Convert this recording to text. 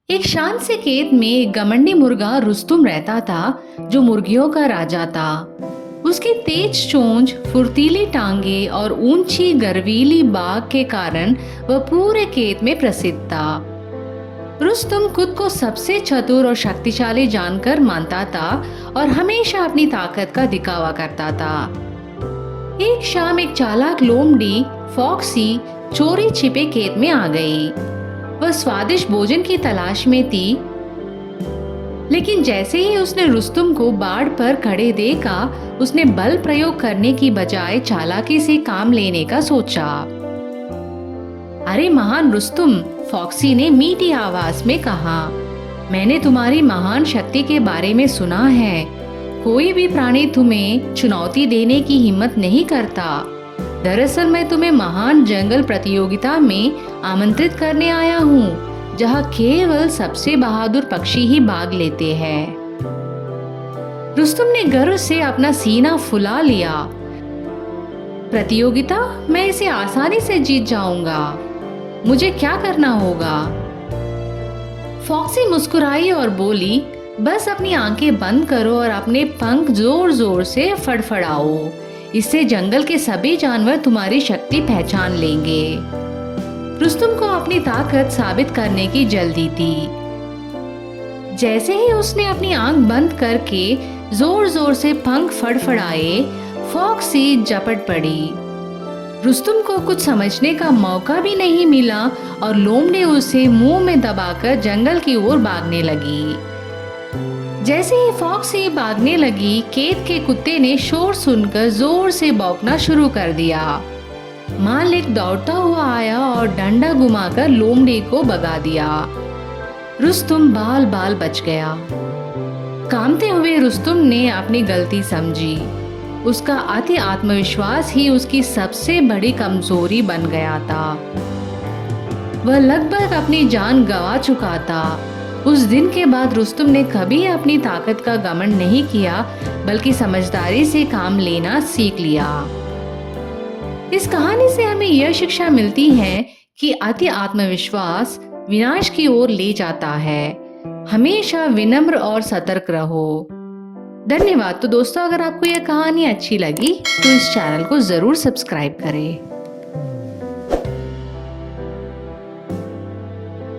एक शांत से खेत में एक घमंडी मुर्गा रुस्तुम रहता था, जो मुर्गियों का राजा था। उसकी तेज चोंच, फुर्तीली टांगे और ऊंची गर्वीली बाग के कारण वह पूरे खेत में प्रसिद्ध था। रुस्तुम खुद को सबसे चतुर और शक्तिशाली जानकर मानता था और हमेशा अपनी ताकत का दिखावा करता था। एक शाम एक चालाक लोमड़ी फॉक्सी चोरी छिपे खेत में आ गई। वह स्वादिष्ट भोजन की तलाश में थी, लेकिन जैसे ही उसने रुस्तुम को बाड़ पर खड़े देखा, उसने बल प्रयोग करने की बजाय चालाकी से काम लेने का सोचा। अरे महान रुस्तुम, फॉक्सी ने मीठी आवाज में कहा, मैंने तुम्हारी महान शक्ति के बारे में सुना है। कोई भी प्राणी तुम्हें चुनौती देने की हिम्मत नहीं करता। दरअसल मैं तुम्हें महान जंगल प्रतियोगिता में आमंत्रित करने आया हूँ, जहाँ केवल सबसे बहादुर पक्षी ही भाग लेते हैं। रुस्तुम ने गर्व से अपना सीना फुला लिया। प्रतियोगिता? मैं इसे आसानी से जीत जाऊंगा। मुझे क्या करना होगा? फॉक्सी मुस्कुराई और बोली, बस अपनी आंखें बंद करो और अपने पंख जोर जोर से फड़फड़ाओ। इससे जंगल के सभी जानवर तुम्हारी शक्ति पहचान लेंगे। रुस्तुम को अपनी ताकत साबित करने की जल्दी थी। जैसे ही उसने अपनी आंख बंद करके जोर जोर से पंख फड़फड़ाए, फॉक्सी झपट पड़ी। रुस्तुम को कुछ समझने का मौका भी नहीं मिला और लोमड़ी उसे मुंह में दबाकर जंगल की ओर भागने लगी। जैसे ही फॉक्सी भागने लगी, खेत के कुत्ते ने शोर सुनकर जोर से भौंकना शुरू कर दिया। मालिक दौड़ता हुआ आया और डंडा घुमाकर लोमड़ी को भगा दिया। रुस्तुम बाल बाल बच गया। कांपते हुए रुस्तुम ने अपनी गलती समझी। उसका अति आत्मविश्वास ही उसकी सबसे बड़ी कमजोरी बन गया था। वह लगभग अपनी जान गंवा चुका था। उस दिन के बाद रुस्तुम ने कभी अपनी ताकत का घमंड नहीं किया, बल्कि समझदारी से काम लेना सीख लिया। इस कहानी से हमें यह शिक्षा मिलती है कि अति आत्मविश्वास विनाश की ओर ले जाता है। हमेशा विनम्र और सतर्क रहो। धन्यवाद। तो दोस्तों, अगर आपको यह कहानी अच्छी लगी तो इस चैनल को जरूर सब्सक्राइब करें।